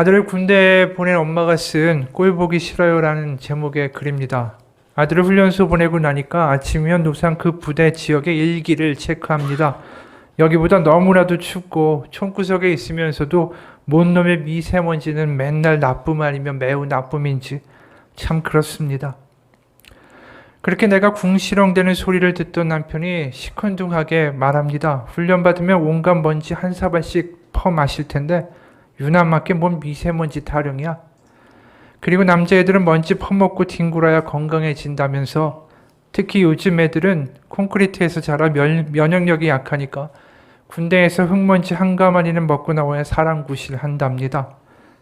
아들을 군대에 보낸 엄마가 쓴 꼴 보기 싫어요라는 제목의 글입니다. 아들을 훈련소 보내고 나니까 아침이면 노상 그 부대 지역의 일기를 체크합니다. 여기보다 너무나도 춥고 총구석에 있으면서도 뭔 놈의 미세먼지는 맨날 나쁨 아니면 매우 나쁨인지 참 그렇습니다. 그렇게 내가 궁시렁대는 소리를 듣던 남편이 시큰둥하게 말합니다. 훈련받으면 온갖 먼지 한 사발씩 퍼 마실 텐데 유난맞게 뭔 미세먼지 타령이야. 그리고 남자애들은 먼지 퍼먹고 뒹굴어야 건강해진다면서 특히 요즘 애들은 콘크리트에서 자라 면역력이 약하니까 군대에서 흙먼지 한 가마니는 먹고 나와야 사랑구실 한답니다.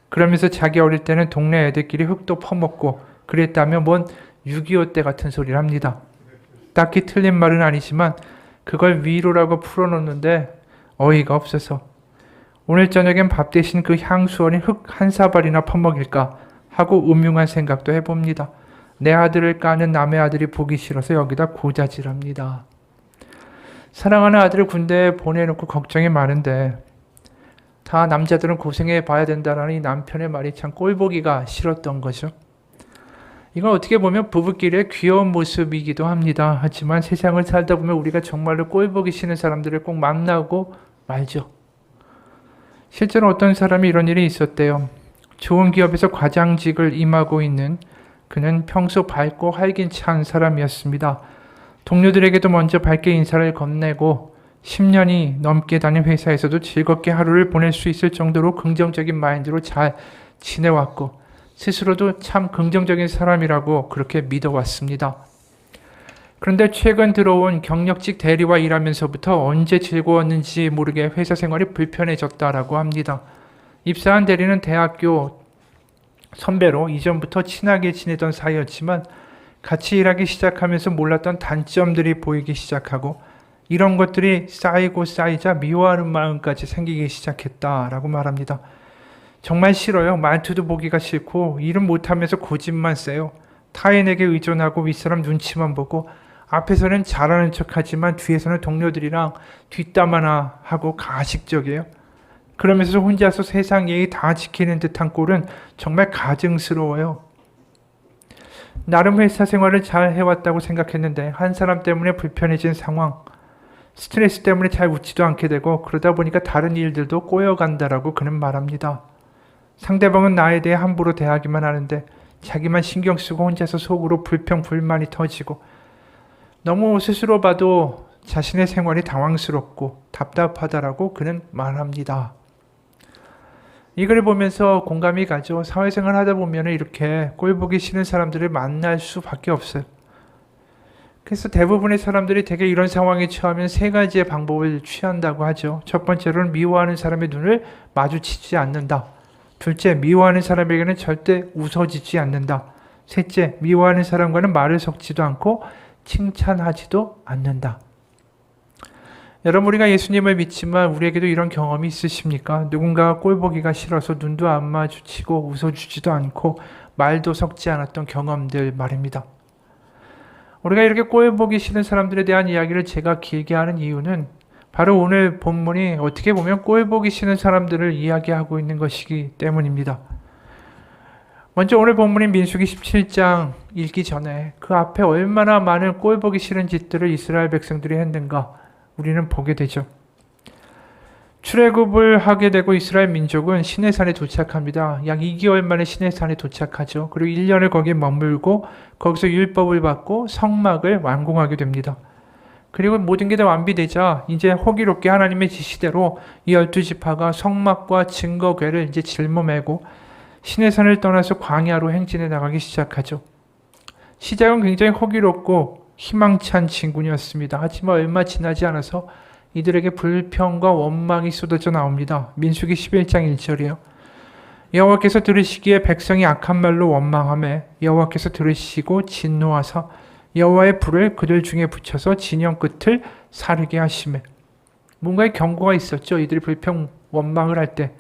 그러면서 자기 어릴 때는 동네 애들끼리 흙도 퍼먹고 그랬다며 뭔 6.25 때 같은 소리를 합니다. 딱히 틀린 말은 아니지만 그걸 위로라고 풀어놓는데 어이가 없어서 오늘 저녁엔 밥 대신 그 향수 어린 흙 한 사발이나 퍼먹일까 하고 음흉한 생각도 해봅니다. 내 아들을 까는 남의 아들이 보기 싫어서 여기다 고자질합니다. 사랑하는 아들을 군대에 보내놓고 걱정이 많은데 다 남자들은 고생해 봐야 된다라는 이 남편의 말이 참 꼴보기가 싫었던 거죠. 이건 어떻게 보면 부부끼리의 귀여운 모습이기도 합니다. 하지만 세상을 살다 보면 우리가 정말로 꼴보기 싫은 사람들을 꼭 만나고 말죠. 실제로 어떤 사람이 이런 일이 있었대요. 좋은 기업에서 과장직을 임하고 있는 그는 평소 밝고 활기찬 사람이었습니다. 동료들에게도 먼저 밝게 인사를 건네고 10년이 넘게 다닌 회사에서도 즐겁게 하루를 보낼 수 있을 정도로 긍정적인 마인드로 잘 지내왔고 스스로도 참 긍정적인 사람이라고 그렇게 믿어왔습니다. 그런데 최근 들어온 경력직 대리와 일하면서부터 언제 즐거웠는지 모르게 회사 생활이 불편해졌다라고 합니다. 입사한 대리는 대학교 선배로 이전부터 친하게 지내던 사이였지만 같이 일하기 시작하면서 몰랐던 단점들이 보이기 시작하고 이런 것들이 쌓이고 쌓이자 미워하는 마음까지 생기기 시작했다라고 말합니다. 정말 싫어요. 말투도 보기가 싫고 일은 못하면서 고집만 세요. 타인에게 의존하고 윗사람 눈치만 보고 앞에서는 잘하는 척하지만 뒤에서는 동료들이랑 뒷담화나 하고 가식적이에요. 그러면서 혼자서 세상 예의 다 지키는 듯한 꼴은 정말 가증스러워요. 나름 회사 생활을 잘 해왔다고 생각했는데 한 사람 때문에 불편해진 상황, 스트레스 때문에 잘 웃지도 않게 되고 그러다 보니까 다른 일들도 꼬여간다라고 그는 말합니다. 상대방은 나에 대해 함부로 대하기만 하는데 자기만 신경 쓰고 혼자서 속으로 불평불만이 터지고 너무 스스로 봐도 자신의 생활이 당황스럽고 답답하다라고 그는 말합니다. 이 글을 보면서 공감이 가죠. 사회생활 하다 보면 이렇게 꼴보기 싫은 사람들을 만날 수밖에 없어요. 그래서 대부분의 사람들이 되게 이런 상황에 처하면 세 가지의 방법을 취한다고 하죠. 첫 번째로는 미워하는 사람의 눈을 마주치지 않는다. 둘째, 미워하는 사람에게는 절대 웃어지지 않는다. 셋째, 미워하는 사람과는 말을 섞지도 않고 칭찬하지도 않는다. 여러분, 우리가 예수님을 믿지만 우리에게도 이런 경험이 있으십니까? 누군가가 꼴보기가 싫어서 눈도 안 마주치고 웃어주지도 않고 말도 섞지 않았던 경험들 말입니다. 우리가 이렇게 꼴보기 싫은 사람들에 대한 이야기를 제가 길게 하는 이유는 바로 오늘 본문이 어떻게 보면 꼴보기 싫은 사람들을 이야기하고 있는 것이기 때문입니다. 먼저 오늘 본문인 민수기 17장 읽기 전에 그 앞에 얼마나 많은 꼴보기 싫은 짓들을 이스라엘 백성들이 했는가 우리는 보게 되죠. 출애굽을 하게 되고 이스라엘 민족은 시내산에 도착합니다. 약 2개월 만에 시내산에 도착하죠. 그리고 1년을 거기에 머물고 거기서 율법을 받고 성막을 완공하게 됩니다. 그리고 모든 게 다 완비되자 이제 호기롭게 하나님의 지시대로 이 12지파가 성막과 증거궤를 이제 짊어매고 시내산을 떠나서 광야로 행진해 나가기 시작하죠. 시작은 굉장히 호기롭고 희망찬 진군이었습니다. 하지만 얼마 지나지 않아서 이들에게 불평과 원망이 쏟아져 나옵니다. 민수기 11장 1절이요. 여호와께서 들으시기에 백성이 악한 말로 원망하매 여호와께서 들으시고 진노하사 여호와의 불을 그들 중에 붙여서 진영 끝을 사르게 하시매. 뭔가의 경고가 있었죠. 이들이 불평 원망을 할 때.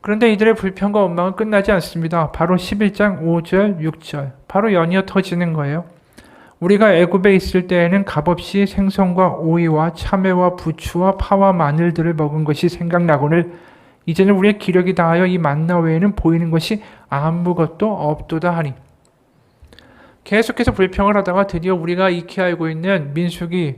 그런데 이들의 불평과 원망은 끝나지 않습니다. 바로 11장 5절 6절 바로 연이어 터지는 거예요. 우리가 애굽에 있을 때에는 값없이 생선과 오이와 참외와 부추와 파와 마늘들을 먹은 것이 생각나거늘 이제는 우리의 기력이 다하여 이 만나 외에는 보이는 것이 아무것도 없도다 하니. 계속해서 불평을 하다가 드디어 우리가 익히 알고 있는 민수기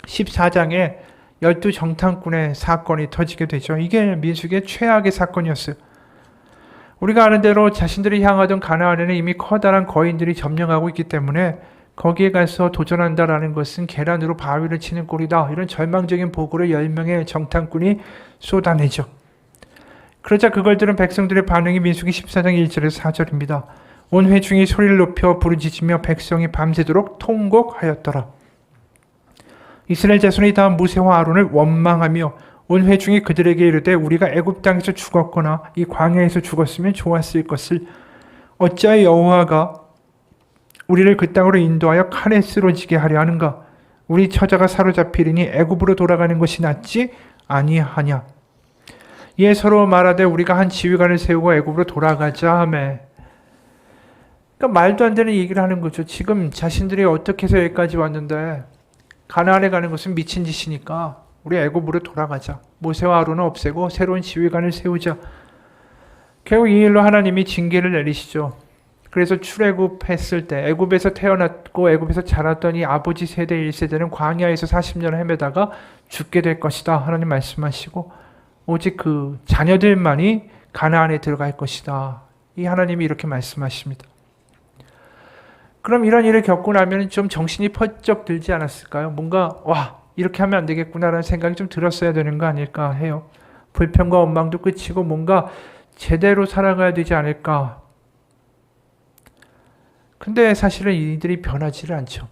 14장에 12정탐꾼의 사건이 터지게 되죠. 이게 민수기의 최악의 사건이었어요. 우리가 아는 대로 자신들이 향하던 가나안에는 이미 커다란 거인들이 점령하고 있기 때문에 거기에 가서 도전한다라는 것은 계란으로 바위를 치는 꼴이다. 이런 절망적인 보고를 10명의 정탐꾼이 쏟아내죠. 그러자 그걸 들은 백성들의 반응이 민수기 14장 1절에서 4절입니다. 온 회중이 소리를 높여 부르짖으며 백성이 밤새도록 통곡하였더라. 이스라엘 자손이 다 모세와 아론을 원망하며 온 회중이 그들에게 이르되 우리가 애굽 땅에서 죽었거나 이 광야에서 죽었으면 좋았을 것을 어찌하여 여호와가 우리를 그 땅으로 인도하여 칼에 쓰러지게 하려 하는가? 우리 처자가 사로잡히리니 애굽으로 돌아가는 것이 낫지 아니하냐? 이에 서로 말하되 우리가 한 지휘관을 세우고 애굽으로 돌아가자 하매. 그러니까 말도 안 되는 얘기를 하는 거죠. 지금 자신들이 어떻게 해서 여기까지 왔는데 가나안에 가는 것은 미친 짓이니까 우리 애굽으로 돌아가자. 모세와 아론은 없애고 새로운 지휘관을 세우자. 결국 이 일로 하나님이 징계를 내리시죠. 그래서 출애굽했을 때 애굽에서 태어났고 애굽에서 자랐던 이 아버지 세대 1세대는 광야에서 40년을 헤매다가 죽게 될 것이다. 하나님 말씀하시고 오직 그 자녀들만이 가나안에 들어갈 것이다. 이 하나님이 이렇게 말씀하십니다. 그럼 이런 일을 겪고 나면 좀 정신이 퍼쩍 들지 않았을까요? 뭔가 이렇게 하면 안 되겠구나라는 생각이 좀 들었어야 되는 거 아닐까 해요. 불평과 원망도 끝이고 뭔가 제대로 살아가야 되지 않을까. 근데 사실은 이들이 변하지를 않죠.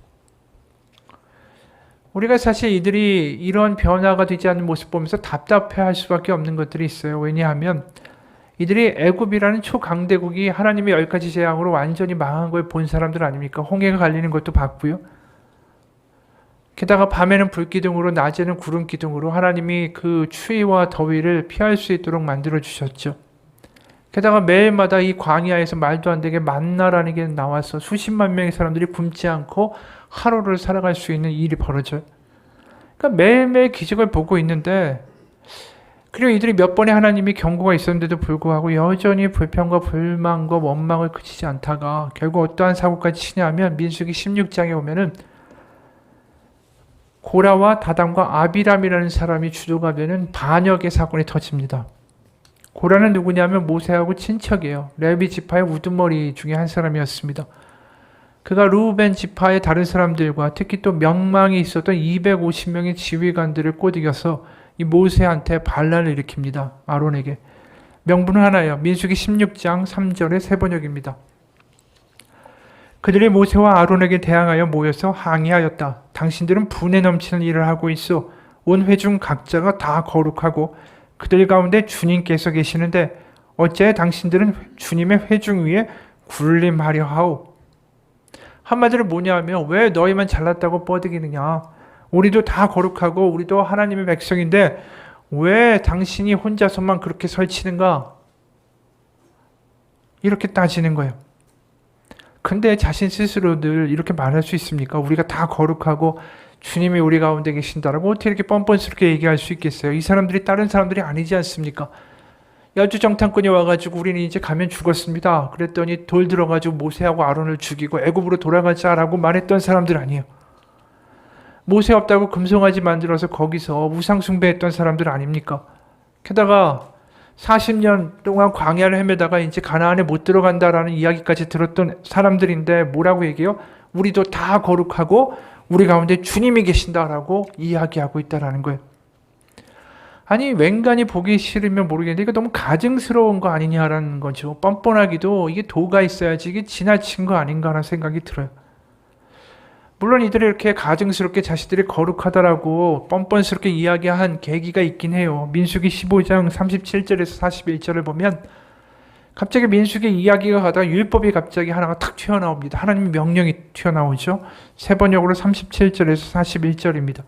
우리가 사실 이들이 이런 변화가 되지 않는 모습 보면서 답답해할 수밖에 없는 것들이 있어요. 왜냐하면 이들이 애굽이라는 초강대국이 하나님의 10가지 재앙으로 완전히 망한 걸 본 사람들 아닙니까? 홍해가 갈리는 것도 봤고요. 게다가 밤에는 불기둥으로 낮에는 구름기둥으로 하나님이 그 추위와 더위를 피할 수 있도록 만들어 주셨죠. 게다가 매일마다 이 광야에서 말도 안 되게 만나라는 게 나와서 수십만 명의 사람들이 굶지 않고 하루를 살아갈 수 있는 일이 벌어져요. 그러니까 매일매일 기적을 보고 있는데 그리고 이들이 몇 번의 하나님이 경고가 있었는데도 불구하고 여전히 불평과 불만과 원망을 그치지 않다가 결국 어떠한 사고까지 치냐면 민수기 16장에 오면은 고라와 다단과 아비람이라는 사람이 주도가 되는 반역의 사건이 터집니다. 고라는 누구냐면 모세하고 친척이에요. 레위 지파의 우두머리 중에 한 사람이었습니다. 그가 루벤 지파의 다른 사람들과 특히 또 명망이 있었던 250명의 지휘관들을 꼬드겨서 이 모세한테 반란을 일으킵니다. 아론에게. 명분은 하나예요. 민수기 16장 3절의 세번역입니다. 그들이 모세와 아론에게 대항하여 모여서 항의하였다. 당신들은 분에 넘치는 일을 하고 있어. 온 회중 각자가 다 거룩하고 그들 가운데 주님께서 계시는데 어째 당신들은 주님의 회중 위에 군림하려 하오. 한마디로 뭐냐 하면 왜 너희만 잘났다고 뻐득이느냐. 우리도 다 거룩하고 우리도 하나님의 백성인데 왜 당신이 혼자서만 그렇게 설치는가? 이렇게 따지는 거예요. 근데 자신 스스로들 이렇게 말할 수 있습니까? 우리가 다 거룩하고 주님이 우리 가운데 계신다라고 어떻게 이렇게 뻔뻔스럽게 얘기할 수 있겠어요? 이 사람들이 다른 사람들이 아니지 않습니까? 여주정탐꾼이 와가지고 우리는 이제 가면 죽었습니다. 그랬더니 돌 들어가지고 모세하고 아론을 죽이고 애굽으로 돌아가자라고 말했던 사람들 아니에요. 모세 없다고 금송아지 만들어서 거기서 우상 숭배했던 사람들 아닙니까? 게다가 40년 동안 광야를 헤매다가 이제 가나안에 못 들어간다라는 이야기까지 들었던 사람들인데 뭐라고 얘기해요? 우리도 다 거룩하고 우리 가운데 주님이 계신다라고 이야기하고 있다라는 거예요. 아니 웬간히 보기 싫으면 모르겠는데 이거 너무 가증스러운 거 아니냐라는 거죠. 뻔뻔하기도 이게 도가 있어야지 이게 지나친 거 아닌가라는 생각이 들어요. 물론 이들이 이렇게 가증스럽게 자신들이 거룩하다라고 뻔뻔스럽게 이야기한 계기가 있긴 해요. 민수기 15장 37절에서 41절을 보면 갑자기 민수기 이야기가 가다가 율법이 갑자기 하나가 탁 튀어나옵니다. 하나님의 명령이 튀어나오죠. 세 번역으로 37절에서 41절입니다.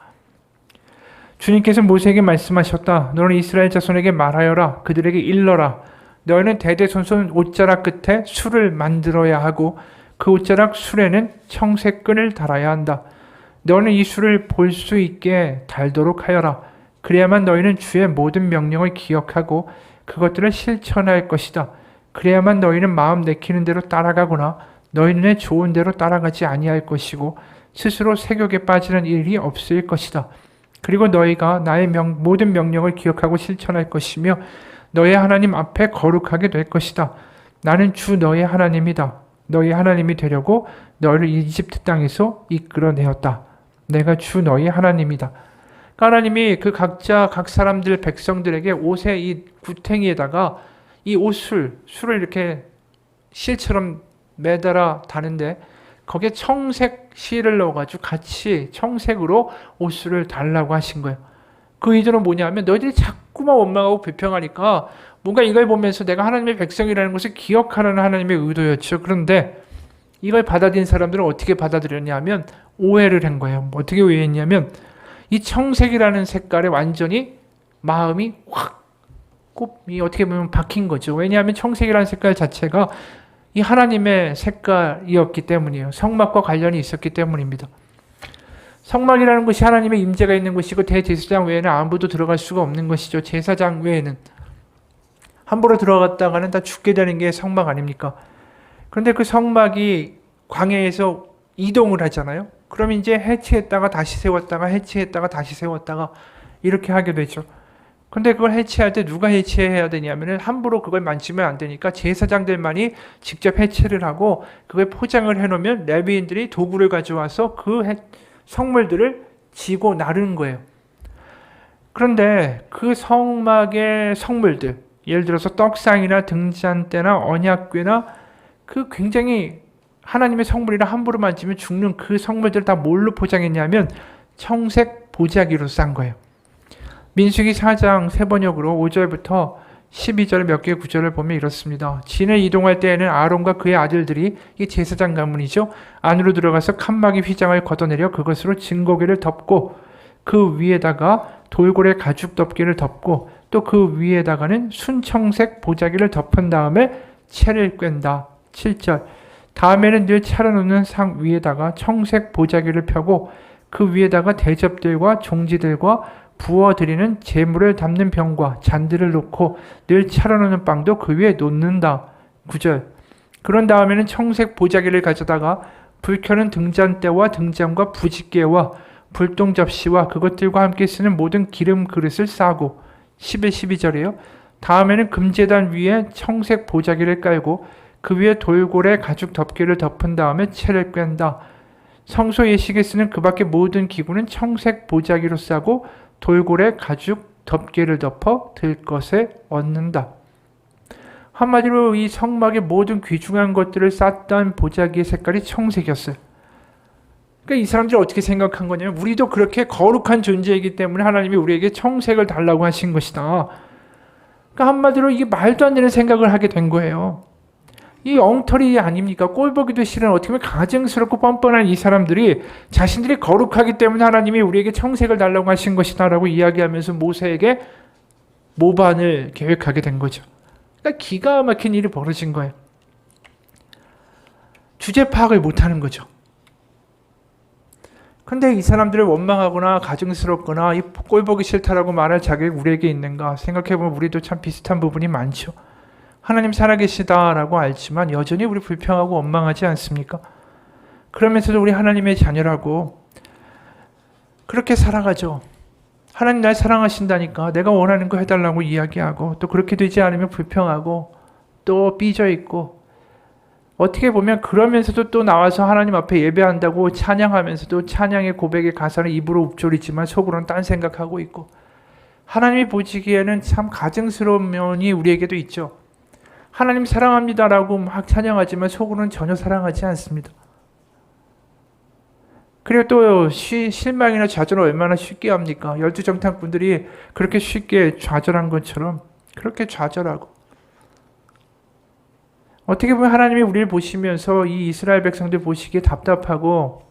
주님께서 모세에게 말씀하셨다. 너는 이스라엘 자손에게 말하여라. 그들에게 일러라. 너희는 대대손손 옷자락 끝에 술을 만들어야 하고 그 옷자락 술에는 청색끈을 달아야 한다. 너는 이 술을 볼 수 있게 달도록 하여라. 그래야만 너희는 주의 모든 명령을 기억하고 그것들을 실천할 것이다. 그래야만 너희는 마음 내키는 대로 따라가거나 너희 눈에 좋은 대로 따라가지 아니할 것이고 스스로 세욕에 빠지는 일이 없을 것이다. 그리고 너희가 나의 모든 명령을 기억하고 실천할 것이며 너희 하나님 앞에 거룩하게 될 것이다. 나는 주 너희 하나님이다. 너희 하나님이 되려고 너희를 이집트 땅에서 이끌어내었다. 내가 주 너희 하나님이다. 그러니까 하나님이 그 각자 각 사람들 백성들에게 옷에 이 구탱이에다가 이 술을 이렇게 실처럼 매달아 다는데 거기에 청색 실을 넣어가지고 같이 청색으로 옷을 달라고 하신 거예요. 그 의도는 뭐냐면 너희들이 자꾸만 원망하고 불평하니까 뭔가 이걸 보면서 내가 하나님의 백성이라는 것을 기억하라는 하나님의 의도였죠. 그런데 이걸 받아들인 사람들은 어떻게 받아들였냐면 오해를 한 거예요. 어떻게 오해했냐면 이 청색이라는 색깔에 완전히 마음이 확 꼽이 어떻게 보면 박힌 거죠. 왜냐하면 청색이라는 색깔 자체가 이 하나님의 색깔이었기 때문이에요. 성막과 관련이 있었기 때문입니다. 성막이라는 것이 하나님의 임재가 있는 곳이고 대제사장 외에는 아무도 들어갈 수가 없는 것이죠. 제사장 외에는. 함부로 들어갔다가는 다 죽게 되는 게 성막 아닙니까? 그런데 그 성막이 광야에서 이동을 하잖아요. 그럼 이제 해체했다가 다시 세웠다가 해체했다가 다시 세웠다가 이렇게 하게 되죠. 근데 그걸 해체할 때 누가 해체해야 되냐면은 함부로 그걸 만지면 안 되니까 제사장들만이 직접 해체를 하고 그걸 포장을 해놓으면 레위인들이 도구를 가져와서 그 성물들을 지고 나르는 거예요. 그런데 그 성막의 성물들, 예를 들어서 떡상이나 등잔대나 언약궤나 그 굉장히 하나님의 성물이라 함부로 만지면 죽는 그 성물들을 다 뭘로 포장했냐면 청색 보자기로 싼 거예요. 민수기 4장 세번역으로 5절부터 12절 몇 개의 구절을 보면 이렇습니다. 진을 이동할 때에는 아론과 그의 아들들이 이 제사장 가문이죠. 안으로 들어가서 칸막이 휘장을 걷어내려 그것으로 증거궤를 덮고 그 위에다가 돌고래 가죽 덮개를 덮고 또 그 위에다가는 순청색 보자기를 덮은 다음에 채를 꿰다. 7절 다음에는 늘 차려놓는 상 위에다가 청색 보자기를 펴고 그 위에다가 대접들과 종지들과 부어드리는 제물을 담는 병과 잔들을 놓고 늘 차려놓는 빵도 그 위에 놓는다. 9절 그런 다음에는 청색 보자기를 가져다가 불 켜는 등잔대와 등잔과 부짓개와 불똥 접시와 그것들과 함께 쓰는 모든 기름 그릇을 싸고 11, 12절이에요. 다음에는 금제단 위에 청색 보자기를 깔고 그 위에 돌고래 가죽 덮개를 덮은 다음에 채를 꿰다. 성소 예식에 쓰는 그 밖의 모든 기구는 청색 보자기로 싸고 돌고래 가죽 덮개를 덮어 들것에 얹는다. 한마디로 이 성막의 모든 귀중한 것들을 쌌던 보자기의 색깔이 청색이었어요. 그러니까 이 사람들이 어떻게 생각한 거냐면 우리도 그렇게 거룩한 존재이기 때문에 하나님이 우리에게 청색을 달라고 하신 것이다. 그러니까 한마디로 이게 말도 안 되는 생각을 하게 된 거예요. 이 엉터리 아닙니까? 꼴보기도 싫은 어떻게 보면 가증스럽고 뻔뻔한 이 사람들이 자신들이 거룩하기 때문에 하나님이 우리에게 청색을 달라고 하신 것이다 라고 이야기하면서 모세에게 모반을 계획하게 된 거죠. 그러니까 기가 막힌 일이 벌어진 거예요. 주제 파악을 못하는 거죠. 근데 이 사람들을 원망하거나 가증스럽거나 이 꼴보기 싫다라고 말할 자격이 우리에게 있는가 생각해보면 우리도 참 비슷한 부분이 많죠. 하나님 살아계시다라고 알지만 여전히 우리 불평하고 원망하지 않습니까? 그러면서도 우리 하나님의 자녀라고 그렇게 살아가죠. 하나님 날 사랑하신다니까 내가 원하는 거 해달라고 이야기하고 또 그렇게 되지 않으면 불평하고 또 삐져있고 어떻게 보면 그러면서도 또 나와서 하나님 앞에 예배한다고 찬양하면서도 찬양의 고백의 가사는 입으로 읊조리지만 속으로는 딴 생각하고 있고 하나님이 보시기에는 참 가증스러운 면이 우리에게도 있죠. 하나님 사랑합니다라고 막 찬양하지만 속으로는 전혀 사랑하지 않습니다. 그리고 또 실망이나 좌절을 얼마나 쉽게 합니까? 12정탐꾼들이 그렇게 쉽게 좌절한 것처럼 그렇게 좌절하고 어떻게 보면 하나님이 우리를 보시면서 이 이스라엘 백성들 보시기에 답답하고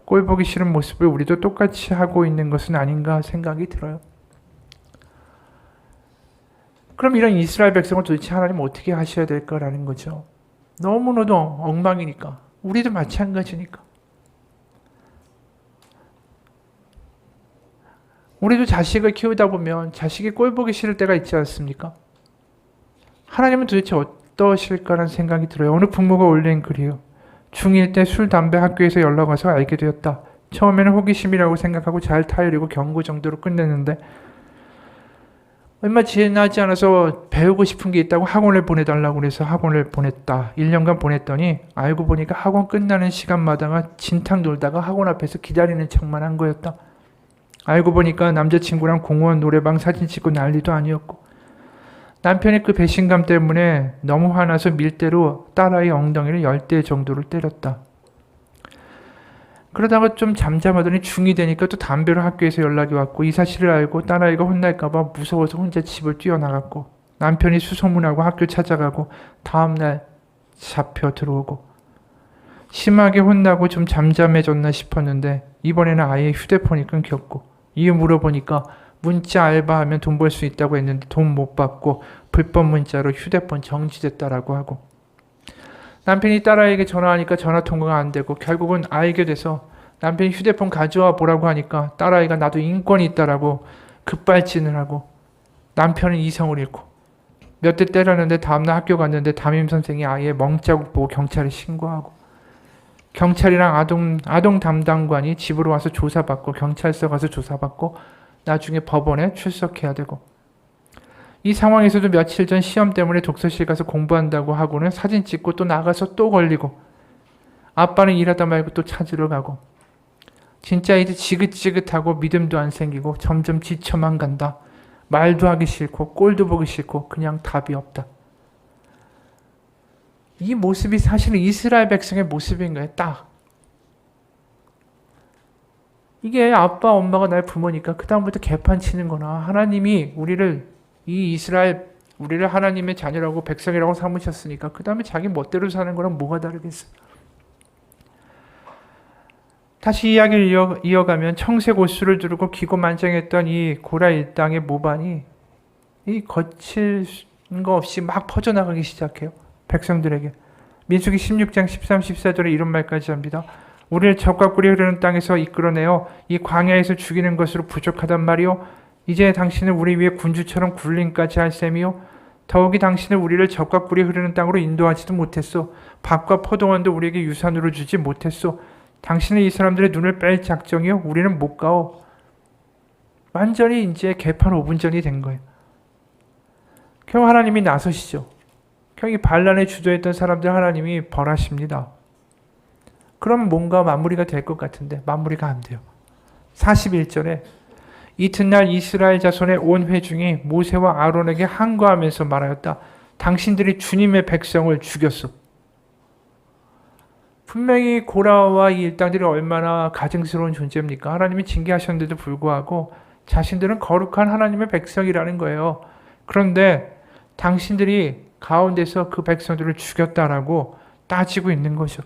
꼴보기 싫은 모습을 우리도 똑같이 하고 있는 것은 아닌가 생각이 들어요. 그럼 이런 이스라엘 백성을 도대체 하나님 어떻게 하셔야 될까라는 거죠. 너무나도 엉망이니까. 우리도 마찬가지니까. 우리도 자식을 키우다 보면 자식이 꼴 보기 싫을 때가 있지 않습니까? 하나님은 도대체 어떠실까라는 생각이 들어요. 어느 부모가 올린 글이에요. 중1 때 술, 담배 학교에서 연락 와서 알게 되었다. 처음에는 호기심이라고 생각하고 잘 타이르고 경고 정도로 끝냈는데 얼마 지나지 않아서 배우고 싶은 게 있다고 학원을 보내달라고 그래서 학원을 보냈다. 1년간 보냈더니 알고 보니까 학원 끝나는 시간마다가 진탕 놀다가 학원 앞에서 기다리는 척만 한 거였다. 알고 보니까 남자친구랑 공원 노래방 사진 찍고 난리도 아니었고 남편이 그 배신감 때문에 너무 화나서 밀대로 딸아이 엉덩이를 10대 정도를 때렸다. 그러다가 좀 잠잠하더니 중2 되니까 또 담배로 학교에서 연락이 왔고 이 사실을 알고 딸아이가 혼날까봐 무서워서 혼자 집을 뛰어나갔고 남편이 수소문하고 학교 찾아가고 다음날 잡혀 들어오고 심하게 혼나고 좀 잠잠해졌나 싶었는데 이번에는 아예 휴대폰이 끊겼고 이유 물어보니까 문자 알바하면 돈 벌 수 있다고 했는데 돈 못 받고 불법 문자로 휴대폰 정지됐다라고 하고 남편이 딸아이에게 전화하니까 전화통화가 안 되고 결국은 알게 돼서 남편이 휴대폰 가져와 보라고 하니까 딸아이가 나도 인권이 있다라고 급발진을 하고 남편은 이성을 잃고 몇 대 때렸는데 다음날 학교 갔는데 담임선생이 아예 멍자국 보고 경찰에 신고하고 경찰이랑 아동 담당관이 집으로 와서 조사받고 경찰서 가서 조사받고 나중에 법원에 출석해야 되고 이 상황에서도 며칠 전 시험 때문에 독서실 가서 공부한다고 하고는 사진 찍고 또 나가서 또 걸리고 아빠는 일하다 말고 또 찾으러 가고 진짜 이제 지긋지긋하고 믿음도 안 생기고 점점 지쳐만 간다. 말도 하기 싫고 꼴도 보기 싫고 그냥 답이 없다. 이 모습이 사실은 이스라엘 백성의 모습인 거예요. 딱. 이게 아빠 엄마가 날 부모니까 그 다음부터 개판 치는 거나 하나님이 우리를 하나님의 자녀라고 백성이라고 삼으셨으니까 그 다음에 자기 멋대로 사는 거랑 뭐가 다르겠어. 다시 이야기를 이어가면 청색 옷수를 두르고 기고만장했던 이 고라 일당의 모반이 이 거칠 거 없이 막 퍼져나가기 시작해요. 백성들에게. 민수기 16장 13, 14절에 이런 말까지 합니다. 우리를 적과 꿀이 흐르는 땅에서 이끌어내어 이 광야에서 죽이는 것으로 부족하단 말이요. 이제 당신은 우리 위에 군주처럼 굴림까지 할 셈이요. 더욱이 당신은 우리를 적과 꿀이 흐르는 땅으로 인도하지도 못했소. 밭과 포도원도 우리에게 유산으로 주지 못했소. 당신은 이 사람들의 눈을 뺄 작정이요. 우리는 못 가오. 완전히 이제 개판 5분 전이 된 거예요. 결국 하나님이 나서시죠. 결국 반란에 주도했던 사람들 하나님이 벌하십니다. 그럼 뭔가 마무리가 될 것 같은데 마무리가 안 돼요. 41절에 이튿날 이스라엘 자손의 온 회중이 모세와 아론에게 항거하면서 말하였다. 당신들이 주님의 백성을 죽였어. 분명히 고라와 이 일당들이 얼마나 가증스러운 존재입니까? 하나님이 징계하셨는데도 불구하고 자신들은 거룩한 하나님의 백성이라는 거예요. 그런데 당신들이 가운데서 그 백성들을 죽였다라고 따지고 있는 거죠.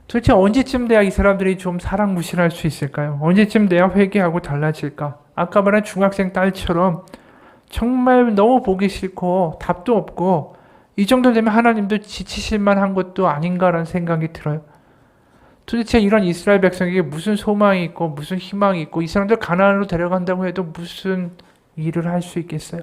도대체 언제쯤 돼야 이 사람들이 좀 사랑 무시할 수 있을까요? 언제쯤 돼야 회개하고 달라질까? 아까 말한 중학생 딸처럼 정말 너무 보기 싫고 답도 없고 이 정도 되면 하나님도 지치실 만한 것도 아닌가라는 생각이 들어요. 도대체 이런 이스라엘 백성에게 무슨 소망이 있고 무슨 희망이 있고 이 사람들 가나안으로 데려간다고 해도 무슨 일을 할 수 있겠어요?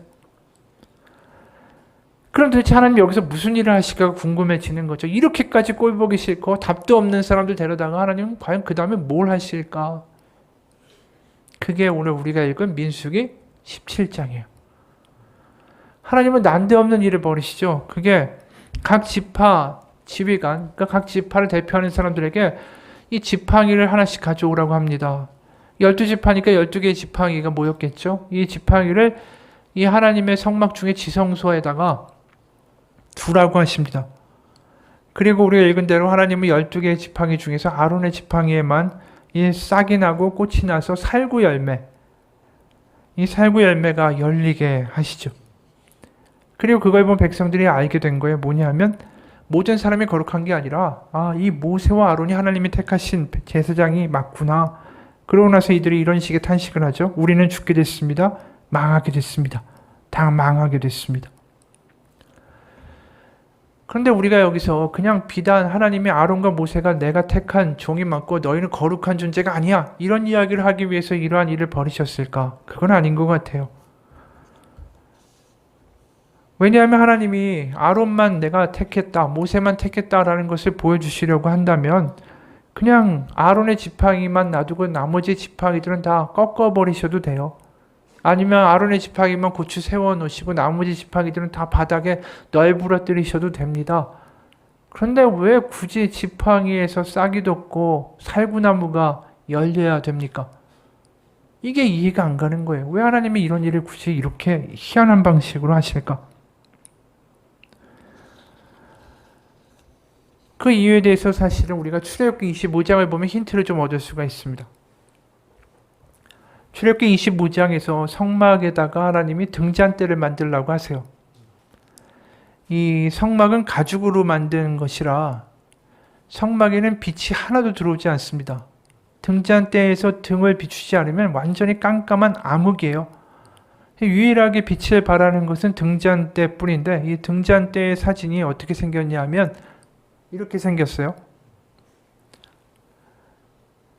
그럼 도대체 하나님 여기서 무슨 일을 하실까 궁금해지는 거죠. 이렇게까지 꼴 보기 싫고 답도 없는 사람들 데려다가 하나님은 과연 그 다음에 뭘 하실까? 그게 오늘 우리가 읽은 민수기 17장이에요. 하나님은 난데없는 일을 벌이시죠. 그게 각 지파, 지휘관, 그러니까 각 지파를 대표하는 사람들에게 이 지팡이를 하나씩 가져오라고 합니다. 12지파니까 12개의 지팡이가 모였겠죠. 이 지팡이를 이 하나님의 성막 중에 지성소에다가 두라고 하십니다. 그리고 우리가 읽은 대로 하나님은 12개의 지팡이 중에서 아론의 지팡이에만 이 싹이 나고 꽃이 나서 살구 열매, 이 살구 열매가 열리게 하시죠. 그리고 그걸 본 백성들이 알게 된 거예요. 뭐냐면 모든 사람이 거룩한 게 아니라 이 모세와 아론이 하나님이 택하신 제사장이 맞구나. 그러고 나서 이들이 이런 식의 탄식을 하죠. 우리는 죽게 됐습니다. 망하게 됐습니다. 다 망하게 됐습니다. 그런데 우리가 여기서 그냥 비단 하나님이 아론과 모세가 내가 택한 종이 맞고 너희는 거룩한 존재가 아니야, 이런 이야기를 하기 위해서 이러한 일을 벌이셨을까? 그건 아닌 것 같아요. 왜냐하면 하나님이 아론만 내가 택했다, 모세만 택했다라는 것을 보여주시려고 한다면 그냥 아론의 지팡이만 놔두고 나머지 지팡이들은 다 꺾어버리셔도 돼요. 아니면 아론의 지팡이만 고추 세워놓으시고 나머지 지팡이들은 다 바닥에 널브러뜨리셔도 됩니다. 그런데 왜 굳이 지팡이에서 싹이 돋고 살구나무가 열려야 됩니까? 이게 이해가 안 가는 거예요. 왜 하나님이 이런 일을 굳이 이렇게 희한한 방식으로 하실까? 그 이유에 대해서 사실은 우리가 출애굽기 25장을 보면 힌트를 좀 얻을 수가 있습니다. 출애굽기 25장에서 성막에다가 하나님이 등잔대를 만들라고 하세요. 이 성막은 가죽으로 만든 것이라 성막에는 빛이 하나도 들어오지 않습니다. 등잔대에서 등을 비추지 않으면 완전히 깜깜한 암흑이에요. 유일하게 빛을 발하는 것은 등잔대뿐인데 이 등잔대의 사진이 어떻게 생겼냐 하면 이렇게 생겼어요.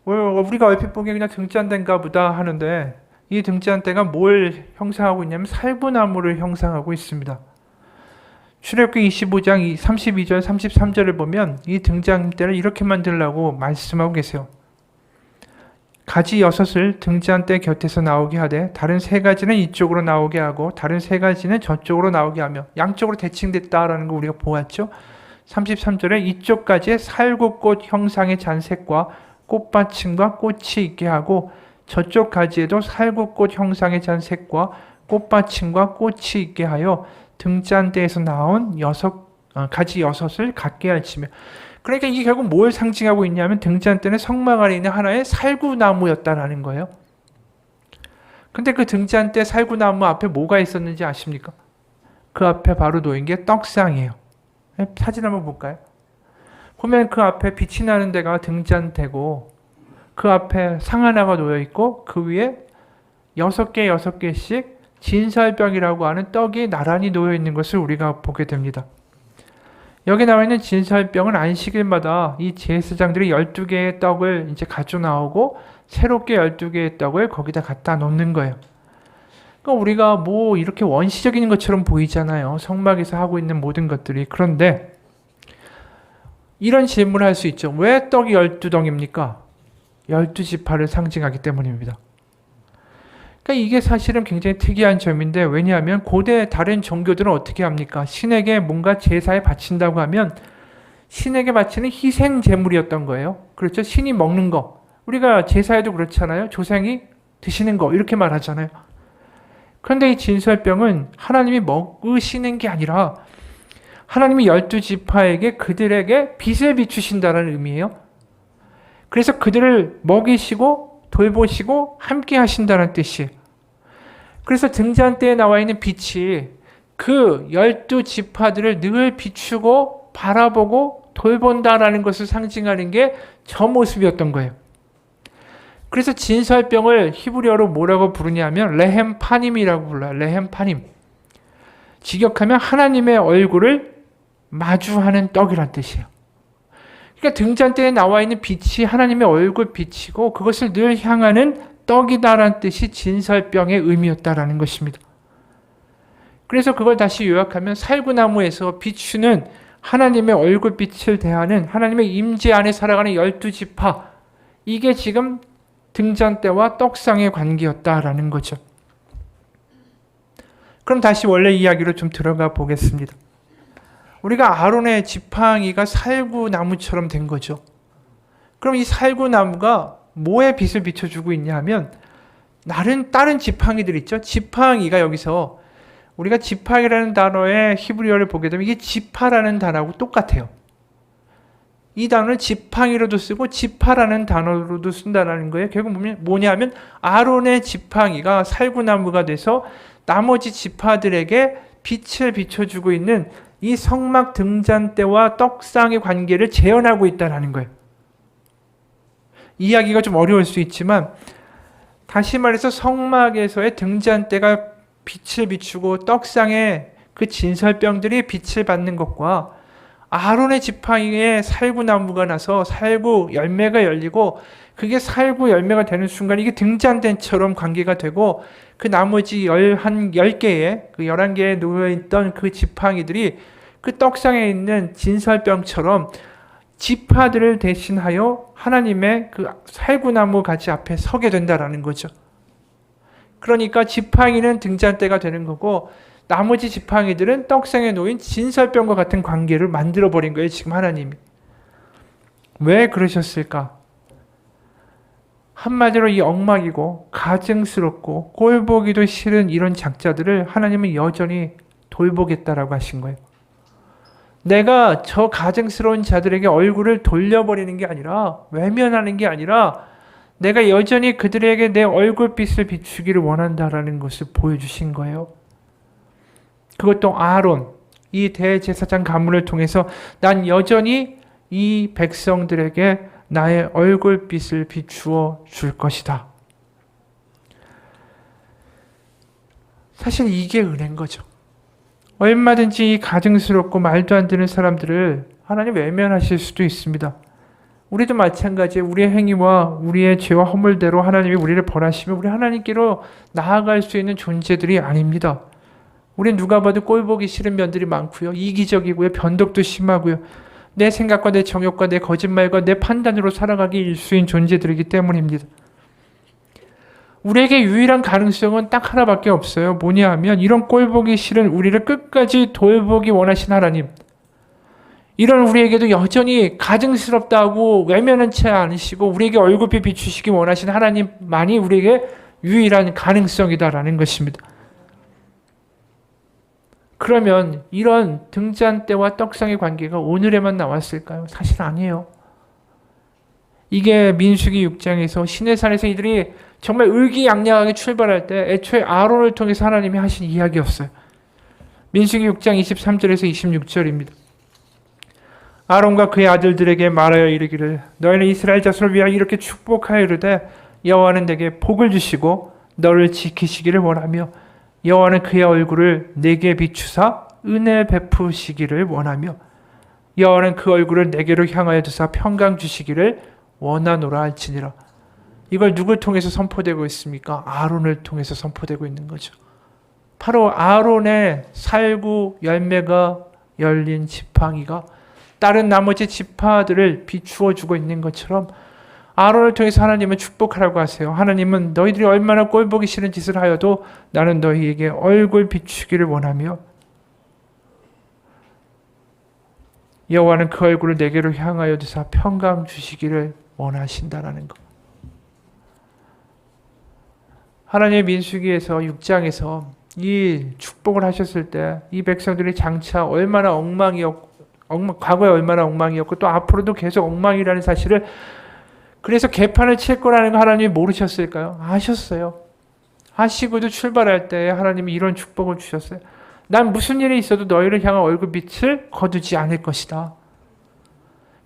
우리가 얼핏 보기에 그냥 등잔대인가 보다 하는데 이 등잔대가 뭘 형상하고 있냐면 살구나무를 형상하고 있습니다. 출애굽기 25장 32절 33절을 보면 이 등잔대를 이렇게 만들라고 말씀하고 계세요. 가지 6을 등잔대 곁에서 나오게 하되 다른 3가지는 이쪽으로 나오게 하고 다른 3가지는 저쪽으로 나오게 하며 양쪽으로 대칭됐다라는 거 우리가 보았죠. 33절에 이쪽까지의 살구꽃 형상의 잔색과 꽃받침과 꽃이 있게 하고 저쪽 가지에도 살구꽃 형상의 잔색과 꽃받침과 꽃이 있게 하여 등잔대에서 나온 가지 6을 갖게 할지며. 그러니까 이게 결국 뭘 상징하고 있냐면 등잔대는 성막 안에 있는 하나의 살구나무였다라는 거예요. 근데 그 등잔대 살구나무 앞에 뭐가 있었는지 아십니까? 그 앞에 바로 놓인 게 떡상이에요. 사진 한번 볼까요? 보면 그 앞에 빛이 나는 데가 등잔대고 그 앞에 상 하나가 놓여 있고 그 위에 6개씩 진설병이라고 하는 떡이 나란히 놓여 있는 것을 우리가 보게 됩니다. 여기 나와 있는 진설병은 안식일마다 이 제사장들이 12개의 떡을 이제 가져 나오고 새롭게 12개의 떡을 거기다 갖다 놓는 거예요. 그러니까 우리가 뭐 이렇게 원시적인 것처럼 보이잖아요. 성막에서 하고 있는 모든 것들이. 그런데 이런 질문을 할 수 있죠. 왜 떡이 12덩입니까? 12지파를 상징하기 때문입니다. 그러니까 이게 사실은 굉장히 특이한 점인데 왜냐하면 고대 다른 종교들은 어떻게 합니까? 신에게 뭔가 제사에 바친다고 하면 신에게 바치는 희생 제물이었던 거예요. 그렇죠? 신이 먹는 거. 우리가 제사에도 그렇잖아요. 조상이 드시는 거 이렇게 말하잖아요. 그런데 이 진설병은 하나님이 먹으시는 게 아니라 하나님이 12지파에게 그들에게 빛을 비추신다는 의미예요. 그래서 그들을 먹이시고 돌보시고 함께 하신다는 뜻이에요. 그래서 등잔대에 나와 있는 빛이 그 12지파들을 늘 비추고 바라보고 돌본다라는 것을 상징하는 게 저 모습이었던 거예요. 그래서 진설병을 히브리어로 뭐라고 부르냐면 레헴파님이라고 불러요. 레헴파님. 직역하면 하나님의 얼굴을 마주하는 떡이란 뜻이에요. 그러니까 등잔대에 나와 있는 빛이 하나님의 얼굴 빛이고 그것을 늘 향하는 떡이다라는 뜻이 진설병의 의미였다라는 것입니다. 그래서 그걸 다시 요약하면 살구나무에서 비추는 하나님의 얼굴빛을 대하는 하나님의 임재 안에 살아가는 12지파, 이게 지금 등잔대와 떡상의 관계였다라는 거죠. 그럼 다시 원래 이야기로 좀 들어가 보겠습니다. 우리가 아론의 지팡이가 살구나무처럼 된 거죠. 그럼 이 살구나무가 뭐에 빛을 비춰주고 있냐 하면 다른 지팡이들 있죠. 지팡이가 여기서 우리가 지팡이라는 단어의 히브리어를 보게 되면 이게 지파라는 단어하고 똑같아요. 이 단어는 지팡이로도 쓰고 지파라는 단어로도 쓴다는 거예요. 결국 뭐냐면 아론의 지팡이가 살구나무가 돼서 나머지 지파들에게 빛을 비춰주고 있는 이 성막 등잔대와 떡상의 관계를 재현하고 있다는 거예요. 이야기가 좀 어려울 수 있지만 다시 말해서 성막에서의 등잔대가 빛을 비추고 떡상의 그 진설병들이 빛을 받는 것과 아론의 지팡이에 살구나무가 나서 살구 열매가 열리고 그게 살구 열매가 되는 순간 이게 등잔대처럼 관계가 되고 그 나머지 10개의 그 11개에 놓여있던 그 지팡이들이 그 떡상에 있는 진설병처럼 지파들을 대신하여 하나님의 그 살구나무 가지 앞에 서게 된다라는 거죠. 그러니까 지팡이는 등잔대가 되는 거고 나머지 지팡이들은 떡상에 놓인 진설병과 같은 관계를 만들어버린 거예요. 지금 하나님이. 왜 그러셨을까? 한마디로 이 엉망이고 가증스럽고 꼴보기도 싫은 이런 작자들을 하나님은 여전히 돌보겠다라고 하신 거예요. 내가 저 가증스러운 자들에게 얼굴을 돌려버리는 게 아니라 외면하는 게 아니라 내가 여전히 그들에게 내 얼굴빛을 비추기를 원한다라는 것을 보여주신 거예요. 그것도 아론, 이 대제사장 가문을 통해서 난 여전히 이 백성들에게 나의 얼굴빛을 비추어 줄 것이다. 사실 이게 은혜인 거죠. 얼마든지 이 가증스럽고 말도 안 되는 사람들을 하나님 외면하실 수도 있습니다. 우리도 마찬가지예요. 우리의 행위와 우리의 죄와 허물대로 하나님이 우리를 벌하시면 우리 하나님께로 나아갈 수 있는 존재들이 아닙니다. 우린 누가 봐도 꼴보기 싫은 면들이 많고요. 이기적이고요. 변덕도 심하고요. 내 생각과 내 정욕과 내 거짓말과 내 판단으로 살아가기 일수인 존재들이기 때문입니다. 우리에게 유일한 가능성은 딱 하나밖에 없어요. 뭐냐 하면 이런 꼴보기 싫은 우리를 끝까지 돌보기 원하신 하나님. 이런 우리에게도 여전히 가증스럽다고 외면한 채 않으시고 우리에게 얼굴빛 비추시기 원하신 하나님만이 우리에게 유일한 가능성이다라는 것입니다. 그러면 이런 등잔대와 떡상의 관계가 오늘에만 나왔을까요? 사실 아니에요. 이게 민수기 6장에서 시내산에서 이들이 정말 의기양양하게 출발할 때 애초에 아론을 통해서 하나님이 하신 이야기였어요. 민수기 6장 23절에서 26절입니다. 아론과 그의 아들들에게 말하여 이르기를 너희는 이스라엘 자손을 위하여 이렇게 축복하여 이르되 여호와는 내게 복을 주시고 너를 지키시기를 원하며 여호와는 그의 얼굴을 내게 비추사 은혜 베푸시기를 원하며 여호와는 그 얼굴을 내게로 향하여 두사 평강 주시기를 원하노라 할지니라. 이걸 누굴 통해서 선포되고 있습니까? 아론을 통해서 선포되고 있는 거죠. 바로 아론의 살구 열매가 열린 지팡이가 다른 나머지 지파들을 비추어 주고 있는 것처럼 아론을 통해서 하나님은 축복하라고 하세요. 하나님은 너희들이 얼마나 꼴보기 싫은 짓을 하여도 나는 너희에게 얼굴 비추기를 원하며 여호와는 그 얼굴을 내게로 향하여 두사 평강 주시기를 원하신다라는 것. 하나님의 민수기에서 6장에서 이 축복을 하셨을 때 이 백성들이 장차 얼마나 과거에 얼마나 엉망이었고 또 앞으로도 계속 엉망이라는 사실을 그래서 개판을 칠 거라는 거 하나님이 모르셨을까요? 아셨어요. 아시고도 출발할 때 하나님이 이런 축복을 주셨어요. 난 무슨 일이 있어도 너희를 향한 얼굴빛을 거두지 않을 것이다.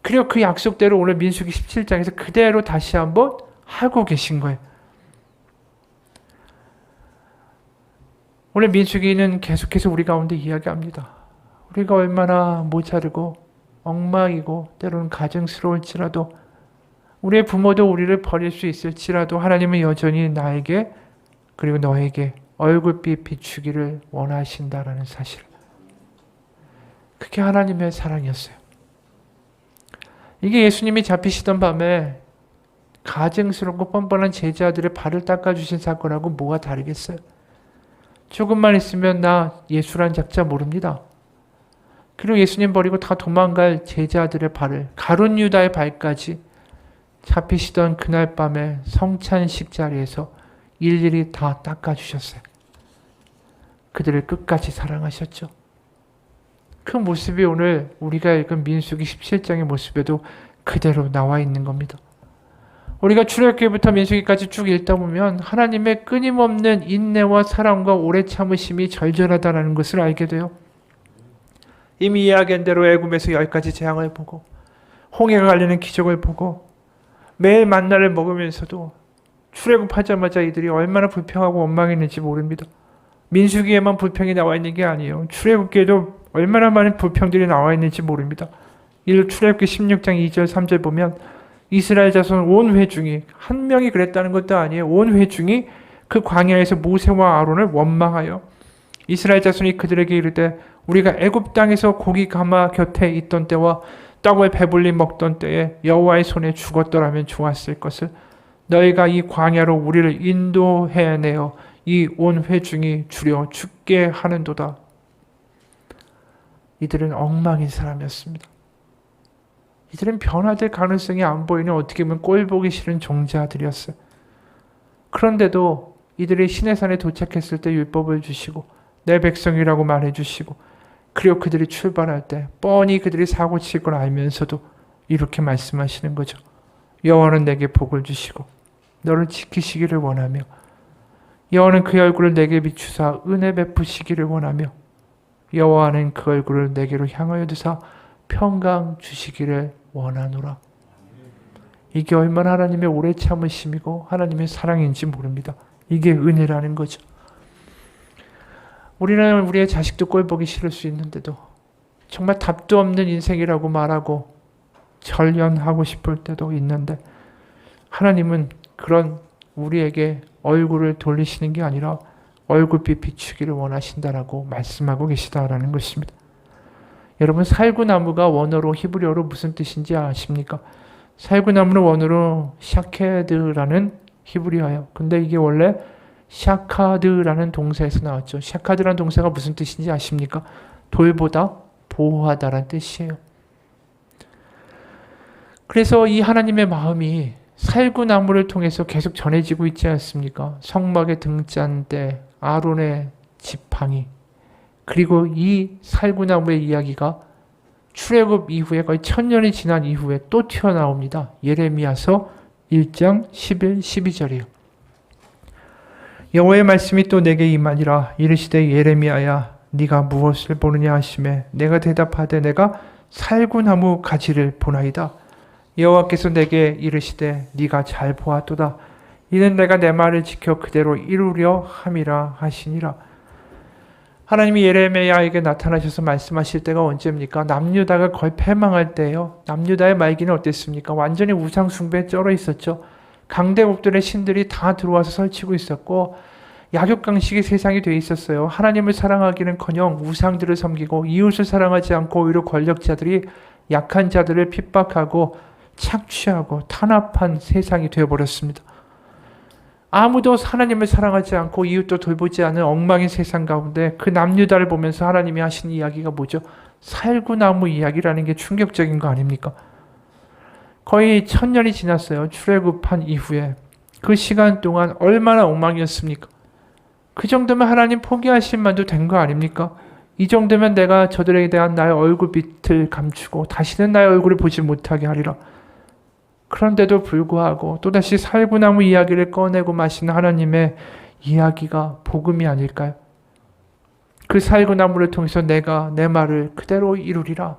그리고 그 약속대로 오늘 민수기 17장에서 그대로 다시 한번 하고 계신 거예요. 오늘 민수기는 계속해서 우리 가운데 이야기합니다. 우리가 얼마나 모자르고 엉망이고 때로는 가증스러울지라도 우리의 부모도 우리를 버릴 수 있을지라도 하나님은 여전히 나에게 그리고 너에게 얼굴빛 비추기를 원하신다라는 사실. 그게 하나님의 사랑이었어요. 이게 예수님이 잡히시던 밤에 가증스럽고 뻔뻔한 제자들의 발을 닦아주신 사건하고 뭐가 다르겠어요? 조금만 있으면 나 예수란 작자 모릅니다. 그리고 예수님 버리고 다 도망갈 제자들의 발을 가룟 유다의 발까지 잡히시던 그날 밤에 성찬식 자리에서 일일이 다 닦아주셨어요. 그들을 끝까지 사랑하셨죠. 그 모습이 오늘 우리가 읽은 민수기 17장의 모습에도 그대로 나와 있는 겁니다. 우리가 출애굽기부터 민수기까지 쭉 읽다 보면 하나님의 끊임없는 인내와 사랑과 오래 참으심이 절절하다는 것을 알게 돼요. 이미 이야기한 대로 애굽에서 10가지 재앙을 보고 홍해가 갈리는 기적을 보고 매일 만나를 먹으면서도 출애굽하자마자 이들이 얼마나 불평하고 원망했는지 모릅니다. 민수기에만 불평이 나와 있는 게 아니에요. 출애굽기에도 얼마나 많은 불평들이 나와 있는지 모릅니다. 이를 출애굽기 16장 2절 3절 보면 이스라엘 자손 온 회중이, 한 명이 그랬다는 것도 아니에요. 온 회중이 그 광야에서 모세와 아론을 원망하여 이스라엘 자손이 그들에게 이르되 우리가 애굽 땅에서 고기 가마 곁에 있던 때와 떡을 배불리 먹던 때에 여호와의 손에 죽었더라면 좋았을 것을 너희가 이 광야로 우리를 인도해내어 이 온 회중이 주려 죽게 하는도다. 이들은 엉망인 사람이었습니다. 이들은 변화될 가능성이 안 보이는 어떻게 보면 꼴보기 싫은 종자들이었어요. 그런데도 이들이 시내산에 도착했을 때 율법을 주시고 내 백성이라고 말해주시고 그리고 그들이 출발할 때 뻔히 그들이 사고칠 걸 알면서도 이렇게 말씀하시는 거죠. 여호와는 내게 복을 주시고 너를 지키시기를 원하며 여호와는 그 얼굴을 내게 비추사 은혜 베푸시기를 원하며 여호와는 그 얼굴을 내게로 향하여 드사 평강 주시기를 원하노라. 이게 얼마나 하나님의 오래 참으심이고 하나님의 사랑인지 모릅니다. 이게 은혜라는 거죠. 우리는 우리의 자식도 꼴 보기 싫을 수 있는데도 정말 답도 없는 인생이라고 말하고 절연하고 싶을 때도 있는데 하나님은 그런 우리에게 얼굴을 돌리시는 게 아니라 얼굴빛 비추기를 원하신다라고 말씀하고 계시다라는 것입니다. 여러분, 살구나무가 원어로 히브리어로 무슨 뜻인지 아십니까? 살구나무는 원어로 샤케드라는 히브리어예요. 근데 이게 원래 샤카드라는 동사에서 나왔죠. 샤카드라는 동사가 무슨 뜻인지 아십니까? 돌보다 보호하다라는 뜻이에요. 그래서 이 하나님의 마음이 살구나무를 통해서 계속 전해지고 있지 않습니까? 성막의 등잔대, 아론의 지팡이, 그리고 이 살구나무의 이야기가 출애굽 이후에 거의 1000년이 지난 이후에 또 튀어나옵니다. 예레미야서 1장 11, 12절이에요. 여호와의 말씀이 또 내게 임하니라. 이르시되 예레미야야 네가 무엇을 보느냐 하시매 내가 대답하되 내가 살구나무 가지를 보나이다. 여호와께서 내게 이르시되 네가 잘 보았도다. 이는 내가 내 말을 지켜 그대로 이루려 함이라 하시니라. 하나님이 예레미야에게 나타나셔서 말씀하실 때가 언제입니까? 남유다가 거의 패망할 때예요. 남유다의 말기는 어땠습니까? 완전히 우상 숭배에 쩔어 있었죠. 강대국들의 신들이 다 들어와서 설치고 있었고 약육강식이 세상이 돼 있었어요. 하나님을 사랑하기는커녕 우상들을 섬기고 이웃을 사랑하지 않고 오히려 권력자들이 약한 자들을 핍박하고 착취하고 탄압한 세상이 되어버렸습니다. 아무도 하나님을 사랑하지 않고 이웃도 돌보지 않은 엉망인 세상 가운데 그 남유다를 보면서 하나님이 하신 이야기가 뭐죠? 살구나무 이야기라는 게 충격적인 거 아닙니까? 거의 1000년이 지났어요. 출애굽한 이후에. 그 시간 동안 얼마나 엉망이었습니까? 그 정도면 하나님 포기하실 만도 된 거 아닙니까? 이 정도면 내가 저들에 대한 나의 얼굴빛을 감추고 다시는 나의 얼굴을 보지 못하게 하리라. 그런데도 불구하고 또다시 살구나무 이야기를 꺼내고 마시는 하나님의 이야기가 복음이 아닐까요? 그 살구나무를 통해서 내가 내 말을 그대로 이루리라.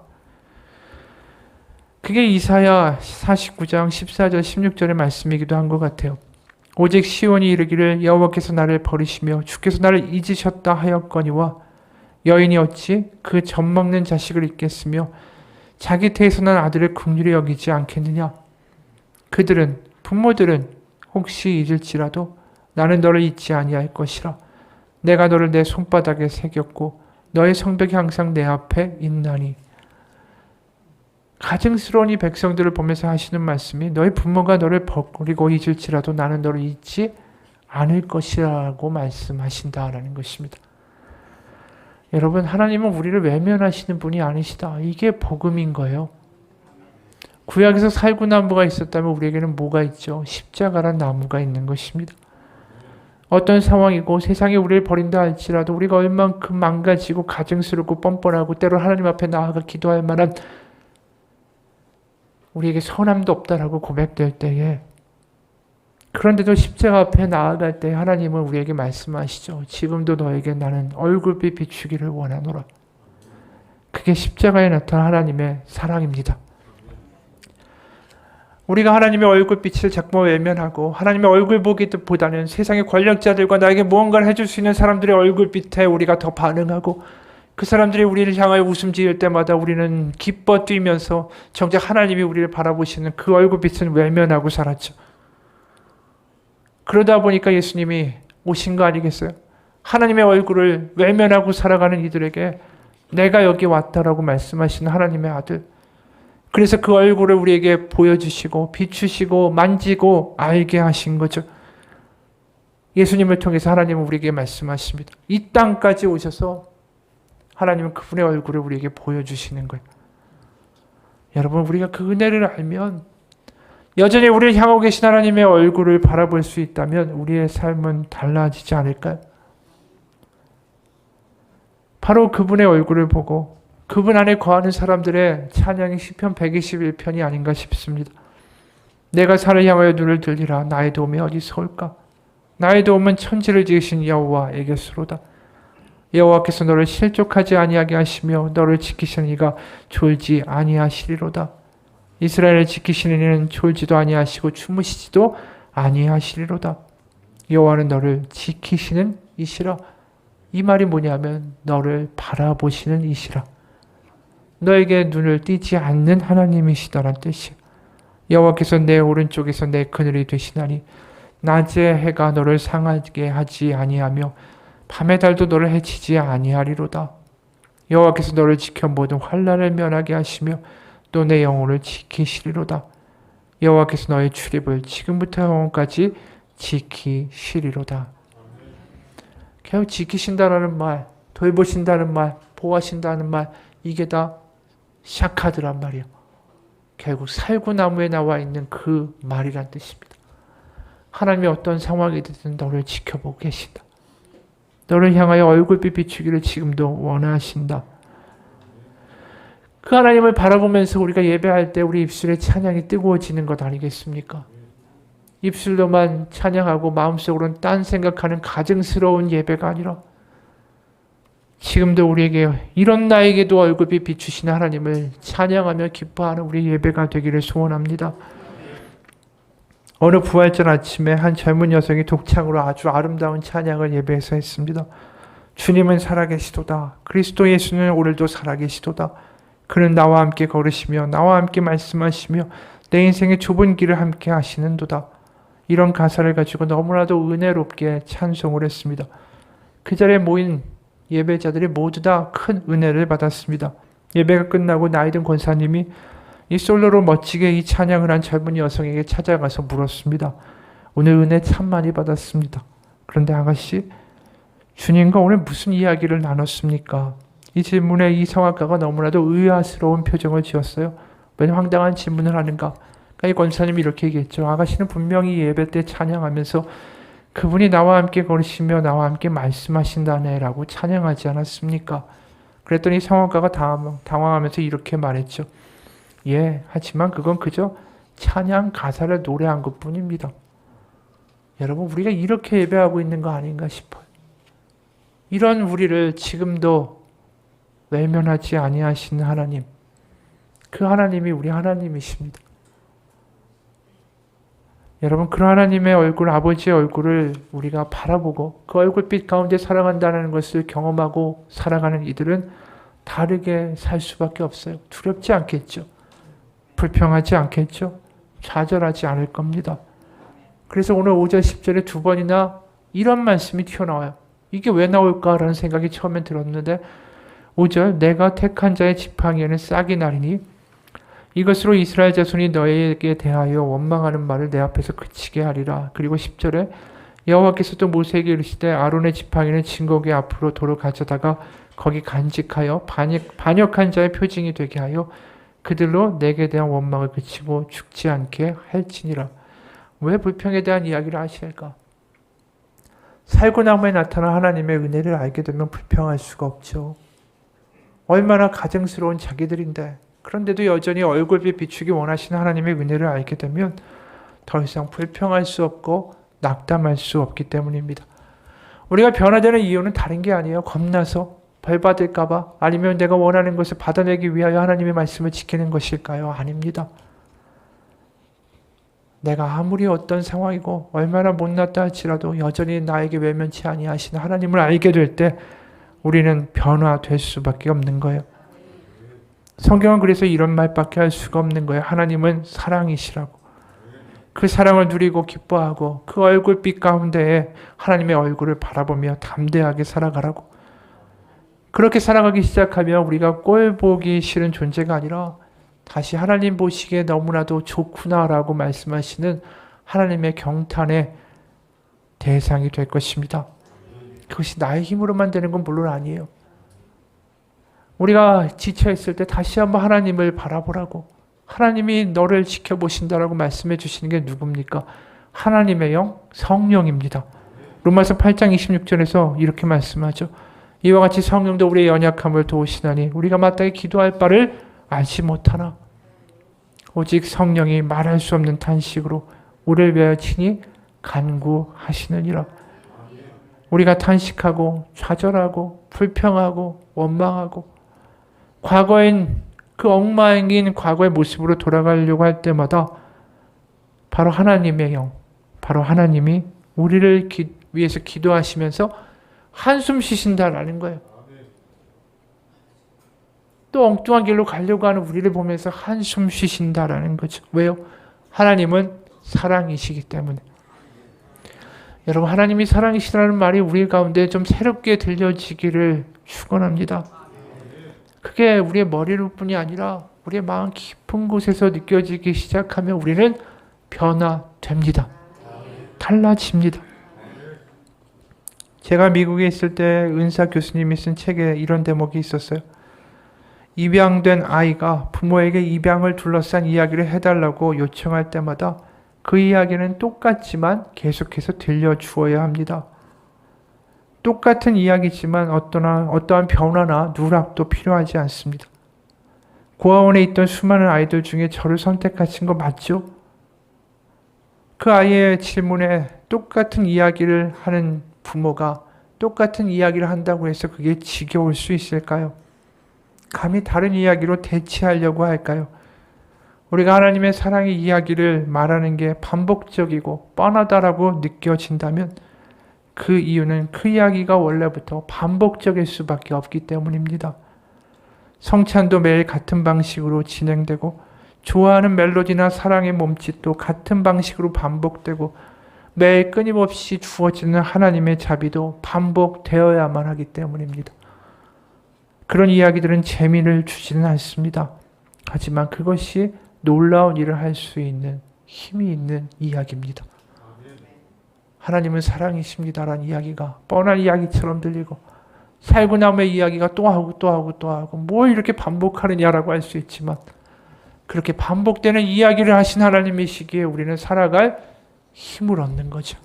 그게 이사야 49장 14절 16절의 말씀이기도 한 것 같아요. 오직 시온이 이르기를 여호와께서 나를 버리시며 주께서 나를 잊으셨다 하였거니와 여인이 어찌 그 젖먹는 자식을 잊겠으며 자기 태에서 난 아들을 긍휼히 여기지 않겠느냐. 그들은 부모들은 혹시 잊을지라도 나는 너를 잊지 아니할 것이라. 내가 너를 내 손바닥에 새겼고 너의 성벽이 항상 내 앞에 있나니. 가증스러운 이 백성들을 보면서 하시는 말씀이 너희 부모가 너를 버리고 잊을지라도 나는 너를 잊지 않을 것이라고 말씀하신다라는 것입니다. 여러분, 하나님은 우리를 외면하시는 분이 아니시다. 이게 복음인 거예요. 구약에서 살구나무가 있었다면 우리에게는 뭐가 있죠? 십자가란 나무가 있는 것입니다. 어떤 상황이고 세상이 우리를 버린다 할지라도 우리가 얼만큼 망가지고 가증스럽고 뻔뻔하고 때로 하나님 앞에 나아가 기도할 만한 우리에게 선함도 없다라고 고백될 때에, 그런데도 십자가 앞에 나아갈 때 하나님은 우리에게 말씀하시죠. 지금도 너에게 나는 얼굴빛 비추기를 원하노라. 그게 십자가에 나타난 하나님의 사랑입니다. 우리가 하나님의 얼굴빛을 자꾸 외면하고 하나님의 얼굴 보기보다는 세상의 권력자들과 나에게 무언가를 해줄 수 있는 사람들의 얼굴빛에 우리가 더 반응하고 그 사람들이 우리를 향하여 웃음 지을 때마다 우리는 기뻐 뛰면서 정작 하나님이 우리를 바라보시는 그 얼굴빛은 외면하고 살았죠. 그러다 보니까 예수님이 오신 거 아니겠어요? 하나님의 얼굴을 외면하고 살아가는 이들에게 내가 여기 왔다라고 말씀하시는 하나님의 아들. 그래서 그 얼굴을 우리에게 보여주시고 비추시고 만지고 알게 하신 거죠. 예수님을 통해서 하나님은 우리에게 말씀하십니다. 이 땅까지 오셔서 하나님은 그분의 얼굴을 우리에게 보여주시는 거예요. 여러분, 우리가 그 은혜를 알면 여전히 우리를 향하고 계신 하나님의 얼굴을 바라볼 수 있다면 우리의 삶은 달라지지 않을까요? 바로 그분의 얼굴을 보고 그분 안에 거하는 사람들의 찬양이 시편 121편이 아닌가 싶습니다. 내가 산을 향하여 눈을 들리라. 나의 도움이 어디서 올까? 나의 도움은 천지를 지으신 여호와에게서로다. 여호와께서 너를 실족하지 아니하게 하시며 너를 지키시는 이가 졸지 아니하시리로다. 이스라엘을 지키시는 이는 졸지도 아니하시고 주무시지도 아니하시리로다. 여호와는 너를 지키시는 이시라. 이 말이 뭐냐면 너를 바라보시는 이시라. 너에게 눈을 띄지 않는 하나님이시다란 뜻이야. 여호와께서 내 오른쪽에서 내 그늘이 되시나니 낮에 해가 너를 상하게 하지 아니하며 밤의 달도 너를 해치지 아니하리로다. 여호와께서 너를 지켜 모든 환난을 면하게 하시며 또 내 영혼을 지키시리로다. 여호와께서 너의 출입을 지금부터 영원까지 지키시리로다. 결국 지키신다라는 말, 돌보신다는 말, 보호하신다는 말, 이게 다 샤카드란 말이에요. 결국 살구나무에 나와 있는 그 말이란 뜻입니다. 하나님이 어떤 상황이든 너를 지켜보고 계신다. 너를 향하여 얼굴빛 비추기를 지금도 원하신다. 그 하나님을 바라보면서 우리가 예배할 때 우리 입술에 찬양이 뜨거워지는 것 아니겠습니까? 입술로만 찬양하고 마음속으로는 딴 생각하는 가증스러운 예배가 아니라 지금도 우리에게 이런 나에게도 얼굴빛 비추시는 하나님을 찬양하며 기뻐하는 우리 예배가 되기를 소원합니다. 어느 부활절 아침에 한 젊은 여성이 독창으로 아주 아름다운 찬양을 예배에서 했습니다. 주님은 살아계시도다. 그리스도 예수는 오늘도 살아계시도다. 그는 나와 함께 걸으시며 나와 함께 말씀하시며 내 인생의 좁은 길을 함께 하시는도다. 이런 가사를 가지고 너무나도 은혜롭게 찬송을 했습니다. 그 자리에 모인 예배자들이 모두 다 큰 은혜를 받았습니다. 예배가 끝나고 나이든 권사님이 이 솔로로 멋지게 이 찬양을 한 젊은 여성에게 찾아가서 물었습니다. 오늘 은혜 참 많이 받았습니다. 그런데 아가씨, 주님과 오늘 무슨 이야기를 나눴습니까? 이 질문에 이 성악가가 너무나도 의아스러운 표정을 지었어요. 왜 황당한 질문을 하는가? 이 권사님이 이렇게 얘기했죠. 아가씨는 분명히 예배 때 찬양하면서 그분이 나와 함께 걸으시며 나와 함께 말씀하신다네 라고 찬양하지 않았습니까? 그랬더니 성악가가 당황하면서 이렇게 말했죠. 예, 하지만 그건 그저 찬양 가사를 노래한 것뿐입니다. 여러분, 우리가 이렇게 예배하고 있는 거 아닌가 싶어요. 이런 우리를 지금도 외면하지 아니하시는 하나님, 그 하나님이 우리 하나님이십니다. 여러분, 그런 하나님의 얼굴, 아버지의 얼굴을 우리가 바라보고 그 얼굴빛 가운데 살아간다는 것을 경험하고 살아가는 이들은 다르게 살 수밖에 없어요. 두렵지 않겠죠. 불평하지 않겠죠. 좌절하지 않을 겁니다. 그래서 오늘 5절 10절에 두 번이나 이런 말씀이 튀어나와요. 이게 왜 나올까라는 생각이 처음엔 들었는데 5절 내가 택한 자의 지팡이에는 싹이 나리니 이것으로 이스라엘 자손이 너에게 대하여 원망하는 말을 내 앞에서 그치게 하리라. 그리고 10절에 여호와께서 또 모세에게 이르시되 아론의 지팡이는 진고개 앞으로 도로 가져다가 거기 간직하여 반역한 자의 표징이 되게 하여 그들로 내게 대한 원망을 그치고 죽지 않게 할지니라. 왜 불평에 대한 이야기를 하실까? 살구나무에 나타난 하나님의 은혜를 알게 되면 불평할 수가 없죠. 얼마나 가증스러운 자기들인데 그런데도 여전히 얼굴빛 비추기 원하시는 하나님의 은혜를 알게 되면 더 이상 불평할 수 없고 낙담할 수 없기 때문입니다. 우리가 변화되는 이유는 다른 게 아니에요. 겁나서 벌 받을까 봐 아니면 내가 원하는 것을 받아내기 위하여 하나님의 말씀을 지키는 것일까요? 아닙니다. 내가 아무리 어떤 상황이고 얼마나 못났다 할지라도 여전히 나에게 외면치 아니하시는 하나님을 알게 될 때 우리는 변화될 수밖에 없는 거예요. 성경은 그래서 이런 말밖에 할 수가 없는 거예요. 하나님은 사랑이시라고. 그 사랑을 누리고 기뻐하고 그 얼굴빛 가운데에 하나님의 얼굴을 바라보며 담대하게 살아가라고. 그렇게 살아가기 시작하면 우리가 꼴 보기 싫은 존재가 아니라 다시 하나님 보시기에 너무나도 좋구나라고 말씀하시는 하나님의 경탄의 대상이 될 것입니다. 그것이 나의 힘으로만 되는 건 물론 아니에요. 우리가 지쳐있을 때 다시 한번 하나님을 바라보라고. 하나님이 너를 지켜보신다라고 말씀해 주시는 게 누굽니까? 하나님의 영, 성령입니다. 로마서 8장 26절에서 이렇게 말씀하죠. 이와 같이 성령도 우리의 연약함을 도우시나니 우리가 마땅히 기도할 바를 알지 못하나 오직 성령이 말할 수 없는 탄식으로 우리를 위하여 친히 간구하시느니라. 우리가 탄식하고 좌절하고 불평하고 원망하고 과거엔 그 엉망인 과거의 모습으로 돌아가려고 할 때마다 바로 하나님의 영, 바로 하나님이 우리를 위해서 기도하시면서 한숨 쉬신다라는 거예요. 또 엉뚱한 길로 가려고 하는 우리를 보면서 한숨 쉬신다라는 거죠. 왜요? 하나님은 사랑이시기 때문에. 여러분, 하나님이 사랑이시라는 말이 우리 가운데 좀 새롭게 들려지기를 축원합니다. 그게 우리의 머리로뿐이 아니라 우리의 마음 깊은 곳에서 느껴지기 시작하면 우리는 변화됩니다. 달라집니다. 제가 미국에 있을 때 은사 교수님이 쓴 책에 이런 대목이 있었어요. 입양된 아이가 부모에게 입양을 둘러싼 이야기를 해달라고 요청할 때마다 그 이야기는 똑같지만 계속해서 들려주어야 합니다. 똑같은 이야기지만 어떠한 변화나 누락도 필요하지 않습니다. 고아원에 있던 수많은 아이들 중에 저를 선택하신 거 맞죠? 그 아이의 질문에 똑같은 이야기를 하는 부모가 똑같은 이야기를 한다고 해서 그게 지겨울 수 있을까요? 감히 다른 이야기로 대체하려고 할까요? 우리가 하나님의 사랑의 이야기를 말하는 게 반복적이고 뻔하다라고 느껴진다면 그 이유는 그 이야기가 원래부터 반복적일 수밖에 없기 때문입니다. 성찬도 매일 같은 방식으로 진행되고 좋아하는 멜로디나 사랑의 몸짓도 같은 방식으로 반복되고 매일 끊임없이 주어지는 하나님의 자비도 반복되어야만 하기 때문입니다. 그런 이야기들은 재미를 주지는 않습니다. 하지만 그것이 놀라운 일을 할 수 있는 힘이 있는 이야기입니다. 하나님은 사랑이십니다라는 이야기가 뻔한 이야기처럼 들리고 살고 남의 이야기가 또 하고 또 하고 또 하고 뭘 이렇게 반복하느냐라고 할 수 있지만 그렇게 반복되는 이야기를 하신 하나님이시기에 우리는 살아갈 힘을 얻는 거죠.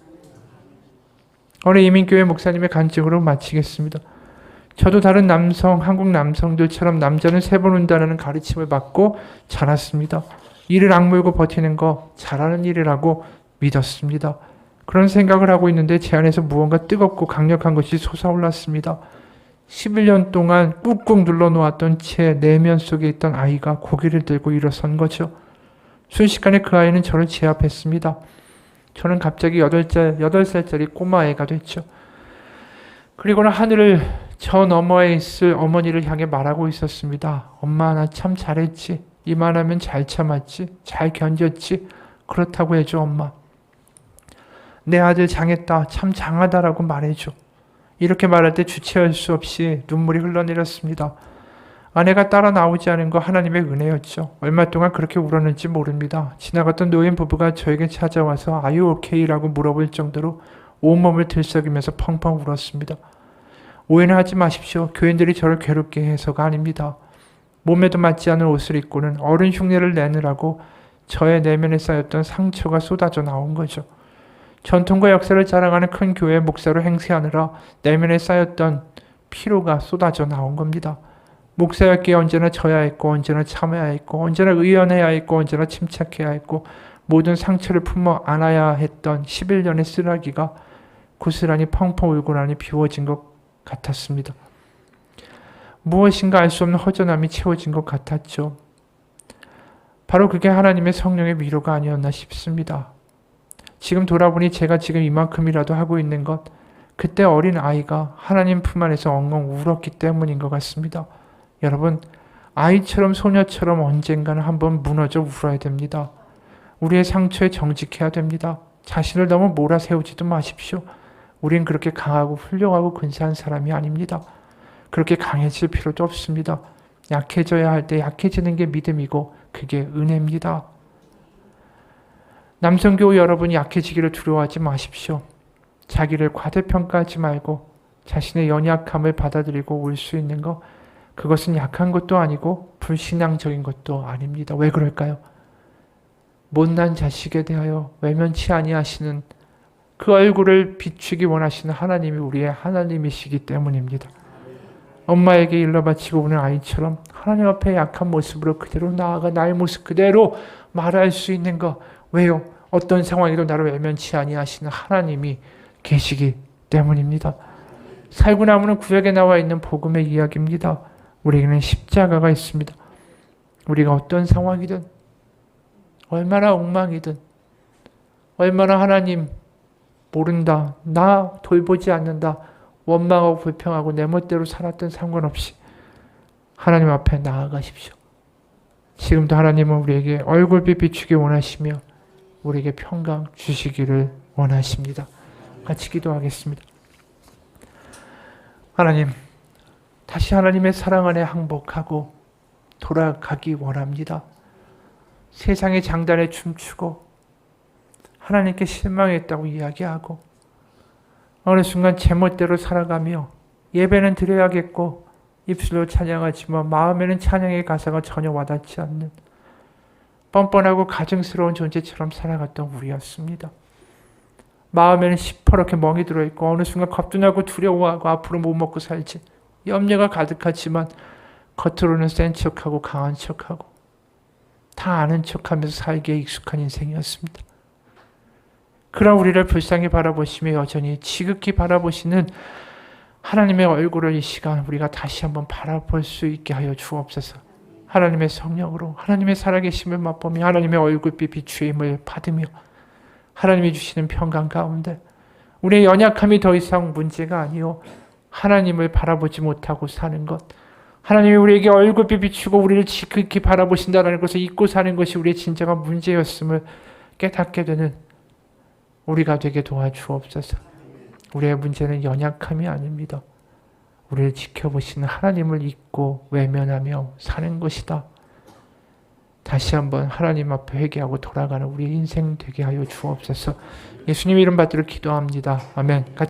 오늘 이민교회 목사님의 간증으로 마치겠습니다. 저도 다른 한국 남성들처럼 남자는 3번 운다는 가르침을 받고 자랐습니다. 이를 악물고 버티는 거 잘하는 일이라고 믿었습니다. 그런 생각을 하고 있는데 제 안에서 무언가 뜨겁고 강력한 것이 솟아올랐습니다. 11년 동안 꾹꾹 눌러놓았던 제 내면 속에 있던 아이가 고개를 들고 일어선 거죠. 순식간에 그 아이는 저를 제압했습니다. 저는 갑자기 8살짜리 꼬마애가 됐죠. 그리고는 하늘을 저 너머에 있을 어머니를 향해 말하고 있었습니다. 엄마, 나 참 잘했지. 이만하면 잘 참았지. 잘 견뎠지. 그렇다고 해줘, 엄마. 내 아들 장했다. 참 장하다라고 말해줘. 이렇게 말할 때 주체할 수 없이 눈물이 흘러내렸습니다. 아내가 따라 나오지 않은 거 하나님의 은혜였죠. 얼마 동안 그렇게 울었는지 모릅니다. 지나갔던 노인 부부가 저에게 찾아와서 Are you okay? 라고 물어볼 정도로 온몸을 들썩이면서 펑펑 울었습니다. 오해는 하지 마십시오. 교인들이 저를 괴롭게 해서가 아닙니다. 몸에도 맞지 않은 옷을 입고는 어른 흉내를 내느라고 저의 내면에 쌓였던 상처가 쏟아져 나온 거죠. 전통과 역사를 자랑하는 큰 교회 목사로 행세하느라 내면에 쌓였던 피로가 쏟아져 나온 겁니다. 목사였기에 언제나 져야 했고 언제나 참아야 했고 언제나 의연해야 했고 언제나 침착해야 했고 모든 상처를 품어 안아야 했던 11년의 쓰라기가 고스란히 펑펑 울고 나니 비워진 것 같았습니다. 무엇인가 알 수 없는 허전함이 채워진 것 같았죠. 바로 그게 하나님의 성령의 위로가 아니었나 싶습니다. 지금 돌아보니 제가 지금 이만큼이라도 하고 있는 것, 그때 어린 아이가 하나님 품 안에서 엉엉 울었기 때문인 것 같습니다. 여러분, 아이처럼 소녀처럼 언젠가는 한번 무너져 울어야 됩니다. 우리의 상처에 정직해야 됩니다. 자신을 너무 몰아세우지도 마십시오. 우린 그렇게 강하고 훌륭하고 근사한 사람이 아닙니다. 그렇게 강해질 필요도 없습니다. 약해져야 할 때 약해지는 게 믿음이고 그게 은혜입니다. 남성교우 여러분이 약해지기를 두려워하지 마십시오. 자기를 과대평가하지 말고 자신의 연약함을 받아들이고 올 수 있는 것, 그것은 약한 것도 아니고 불신앙적인 것도 아닙니다. 왜 그럴까요? 못난 자식에 대하여 외면치 아니하시는 그 얼굴을 비추기 원하시는 하나님이 우리의 하나님이시기 때문입니다. 엄마에게 일러 바치고 우는 아이처럼 하나님 앞에 약한 모습으로 그대로 나아가 나의 모습 그대로 말할 수 있는 것. 왜요? 어떤 상황에도 나를 외면치 아니하시는 하나님이 계시기 때문입니다. 살구나무는 구약에 나와 있는 복음의 이야기입니다. 우리에게는 십자가가 있습니다. 우리가 어떤 상황이든 얼마나 엉망이든 얼마나 하나님 모른다, 나 돌보지 않는다, 원망하고 불평하고 내 멋대로 살았던 상관없이 하나님 앞에 나아가십시오. 지금도 하나님은 우리에게 얼굴빛 비추기 원하시며 우리에게 평강 주시기를 원하십니다. 같이 기도하겠습니다. 하나님, 다시 하나님의 사랑 안에 항복하고 돌아가기 원합니다. 세상의 장단에 춤추고 하나님께 실망했다고 이야기하고 어느 순간 제멋대로 살아가며 예배는 드려야겠고 입술로 찬양하지만 마음에는 찬양의 가사가 전혀 와닿지 않는 뻔뻔하고 가증스러운 존재처럼 살아갔던 우리였습니다. 마음에는 시퍼렇게 멍이 들어있고 어느 순간 겁도 나고 두려워하고 앞으로 못 먹고 살지 염려가 가득하지만 겉으로는 센 척하고 강한 척하고 다 아는 척하면서 살기에 익숙한 인생이었습니다. 그런 우리를 불쌍히 바라보시며 여전히 지극히 바라보시는 하나님의 얼굴을 이 시간 우리가 다시 한번 바라볼 수 있게 하여 주옵소서. 하나님의 성령으로 하나님의 살아계심을 맛보며 하나님의 얼굴빛 비추임을 받으며 하나님이 주시는 평강 가운데 우리의 연약함이 더 이상 문제가 아니요 하나님을 바라보지 못하고 사는 것, 하나님이 우리에게 얼굴빛 비추고 우리를 지극히 바라보신다는 것을 잊고 사는 것이 우리의 진정한 문제였음을 깨닫게 되는 우리가 되게 도와주옵소서. 우리의 문제는 연약함이 아닙니다. 우리를 지켜보시는 하나님을 잊고 외면하며 사는 것이다. 다시 한번 하나님 앞에 회개하고 돌아가는 우리의 인생 되게 하여 주옵소서. 예수님 이름 받들어 기도합니다. 아멘.